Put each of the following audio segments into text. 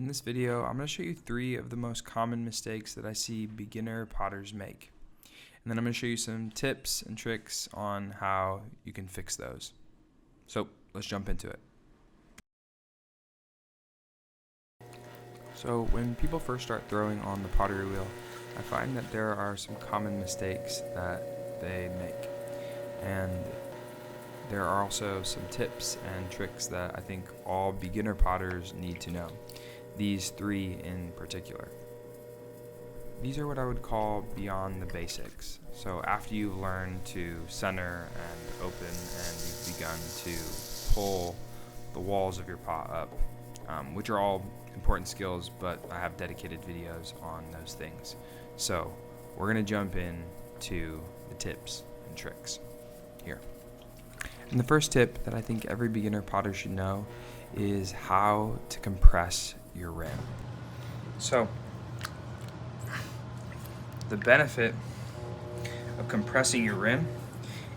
In this video, I'm going to show you 3 of the most common mistakes that I see beginner potters make. And then I'm going to show you some tips and tricks on how you can fix those. So let's jump into it. So when people first start throwing on the pottery wheel, I find that there are some common mistakes that they make. And there are also some tips and tricks that I think all beginner potters need to know. These 3 in particular. These are what I would call beyond the basics. So after you've learned to center and open and you've begun to pull the walls of your pot up, which are all important skills, but I have dedicated videos on those things. So we're going to jump in to the tips and tricks here. And the first tip that I think every beginner potter should know is how to compress your rim. So the benefit of compressing your rim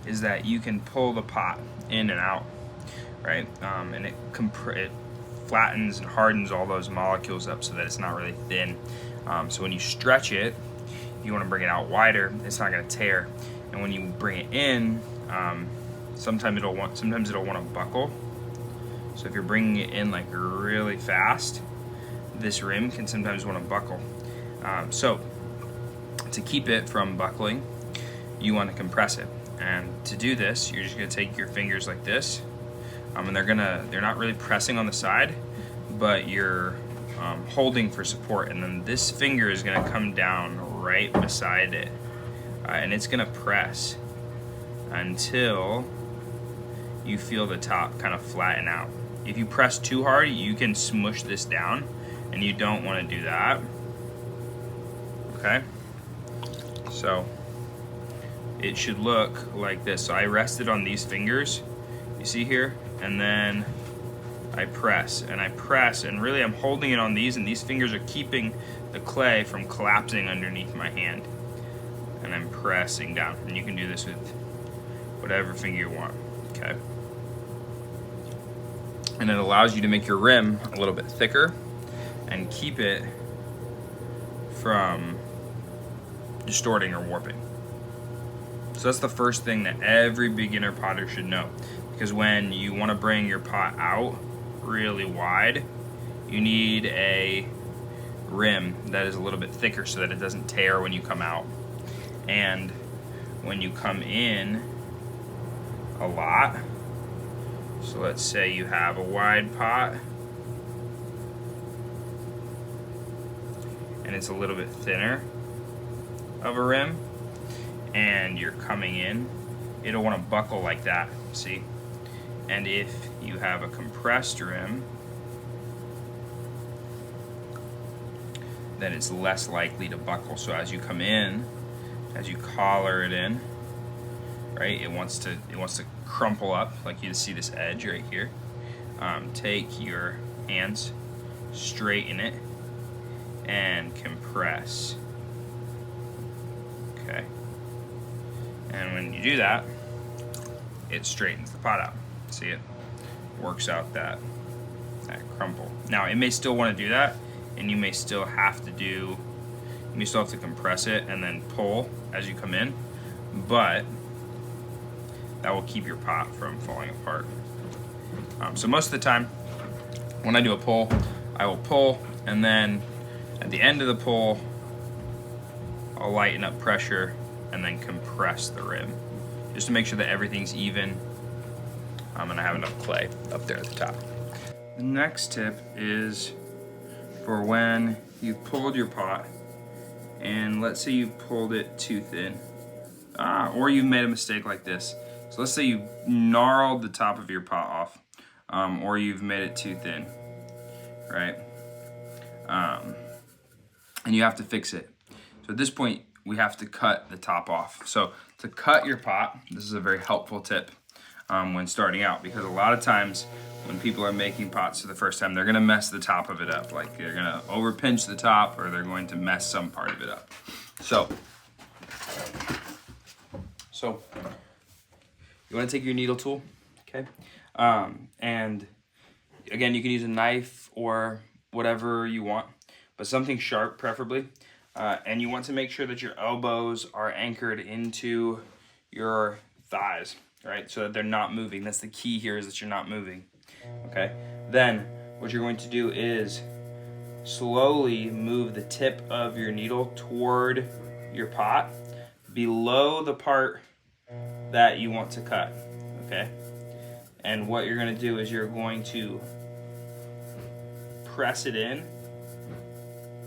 is that you can pull the pot in and out, right? And it flattens and hardens all those molecules up so that it's not really thin. So when you stretch it, you want to bring it out wider, it's not going to tear. And when you bring it in, sometimes it'll want to buckle. So if you're bringing it in like really fast, this rim can sometimes want to buckle. So to keep it from buckling, you want to compress it. And to do this, you're just going to take your fingers like this, and they're not really pressing on the side, but you're holding for support. And then this finger is going to come down right beside it, and it's going to press until you feel the top kind of flatten out. If you press too hard, you can smush this down, and you don't want to do that. Okay? So it should look like this. So I rested on these fingers, you see here, and then I press, and really I'm holding it on these, and these fingers are keeping the clay from collapsing underneath my hand. And I'm pressing down, and you can do this with whatever finger you want, okay? And it allows you to make your rim a little bit thicker and keep it from distorting or warping. So that's the first thing that every beginner potter should know, because when you want to bring your pot out really wide, you need a rim that is a little bit thicker so that it doesn't tear when you come out. And when you come in a lot, so let's say you have a wide pot and it's a little bit thinner of a rim, and you're coming in, it'll want to buckle like that, see? And if you have a compressed rim, then it's less likely to buckle. So as you come in, as you collar it in, right, it wants to crumple up, like you see this edge right here. Take your hands, straighten it, and compress. Okay. And when you do that, it straightens the pot out. See, it works out that crumple. Now it may still want to do that, and you may still have to compress it and then pull as you come in, but that will keep your pot from falling apart. So most of the time, when I do a pull, I will pull, and then at the end of the pull, I'll lighten up pressure and then compress the rim, just to make sure that everything's even, and I have enough clay up there at the top. The next tip is for when you've pulled your pot, and let's say you pulled it too thin, or you've made a mistake like this. So let's say you gnarled the top of your pot off, or you've made it too thin, right? And you have to fix it. So at this point, we have to cut the top off. So to cut your pot, this is a very helpful tip when starting out, because a lot of times when people are making pots for the first time, they're gonna mess the top of it up. Like they're gonna over pinch the top, or they're going to mess some part of it up. So you wanna take your needle tool, okay? And again, you can use a knife or whatever you want, but something sharp preferably. And you want to make sure that your elbows are anchored into your thighs, right? So that they're not moving. That's the key here, is that you're not moving, okay? Then what you're going to do is slowly move the tip of your needle toward your pot below the part that you want to cut, okay? And what you're going to do is you're going to press it in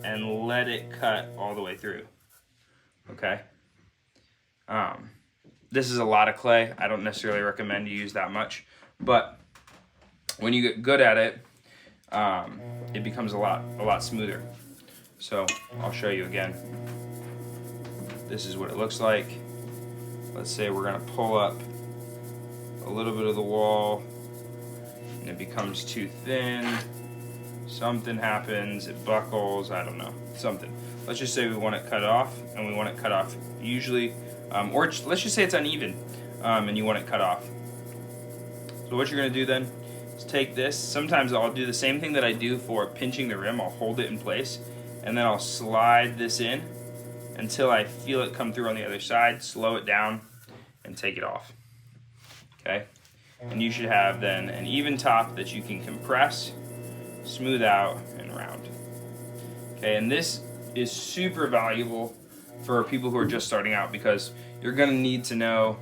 and let it cut all the way through, okay? This is a lot of clay. I don't necessarily recommend you use that much, but when you get good at it, it becomes a lot smoother. So I'll show you again. This is what it looks like. Let's say we're gonna pull up a little bit of the wall and it becomes too thin. Something happens, it buckles, I don't know, something. Let's just say we want it cut off, and we want it cut off usually, or let's just say it's uneven, and you want it cut off. So what you're gonna do then is take this. Sometimes I'll do the same thing that I do for pinching the rim. I'll hold it in place, and then I'll slide this in until I feel it come through on the other side, slow it down, and take it off, okay? And you should have then an even top that you can compress, smooth out, and round. Okay, and this is super valuable for people who are just starting out, because you're gonna need to know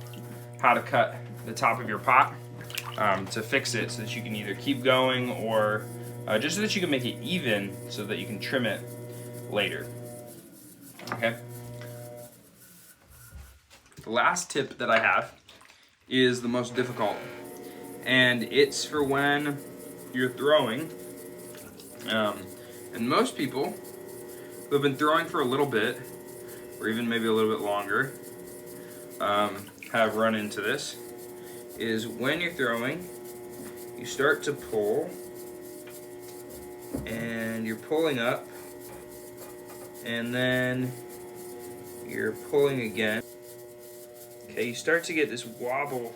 how to cut the top of your pot to fix it, so that you can either keep going or just so that you can make it even, so that you can trim it later. Okay. The last tip that I have is the most difficult, and it's for when you're throwing. And most people who have been throwing for a little bit, or even maybe a little bit longer, have run into this, is when you're throwing, you start to pull, and you're pulling up, and then you're pulling again. Okay, you start to get this wobble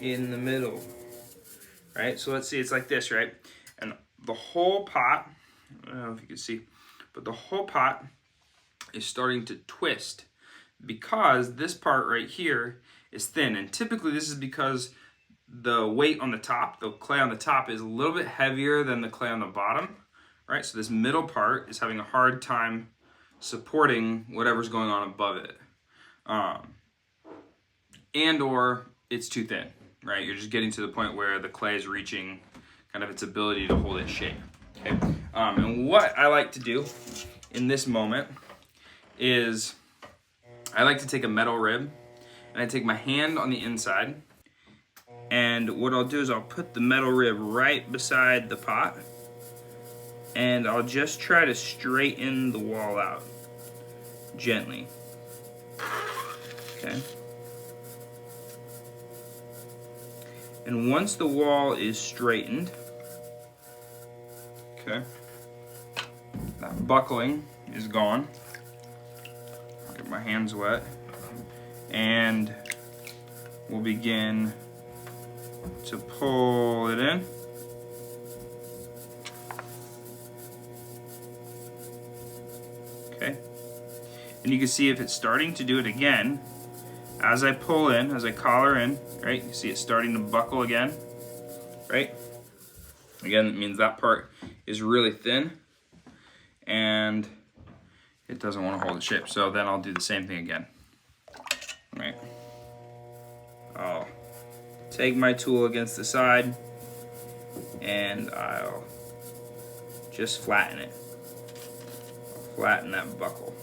in the middle, right? So let's see, it's like this, right? And the whole pot, I don't know if you can see, but the whole pot is starting to twist because this part right here is thin. And typically this is because the weight on the top, the clay on the top, is a little bit heavier than the clay on the bottom, right? So this middle part is having a hard time supporting whatever's going on above it. And or it's too thin, right? You're just getting to the point where the clay is reaching kind of its ability to hold its shape, okay? And what I like to do in this moment is I like to take a metal rib, and I take my hand on the inside, and what I'll do is I'll put the metal rib right beside the pot, and I'll just try to straighten the wall out gently, okay? And once the wall is straightened, okay, that buckling is gone. I'll get my hands wet, and we'll begin to pull it in. Okay, and you can see if it's starting to do it again, as I pull in, as I collar in, right? You see it starting to buckle again, right? Again, it means that part is really thin and it doesn't want to hold its shape. So then I'll do the same thing again, right? I'll take my tool against the side and I'll just flatten it. I'll flatten that buckle.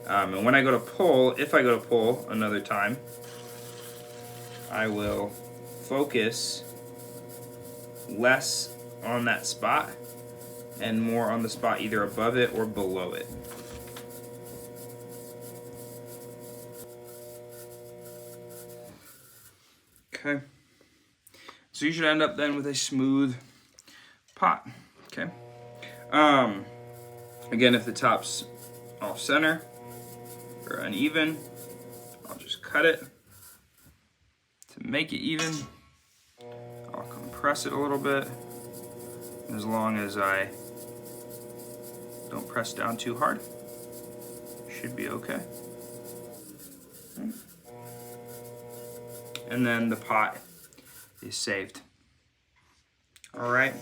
And when I go to pull, if I go to pull another time, I will focus less on that spot and more on the spot either above it or below it. Okay. So you should end up then with a smooth pot, okay? Again, if the top's off center or uneven, I'll just cut it. To make it even, I'll compress it a little bit, As long as I don't press down too hard, should be okay. And then the pot is saved. All right.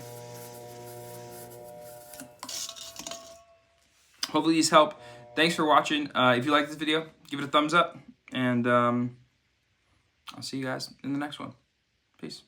Hopefully these help. Thanks for watching. If you like this video, give it a thumbs up, and I'll see you guys in the next one. Peace.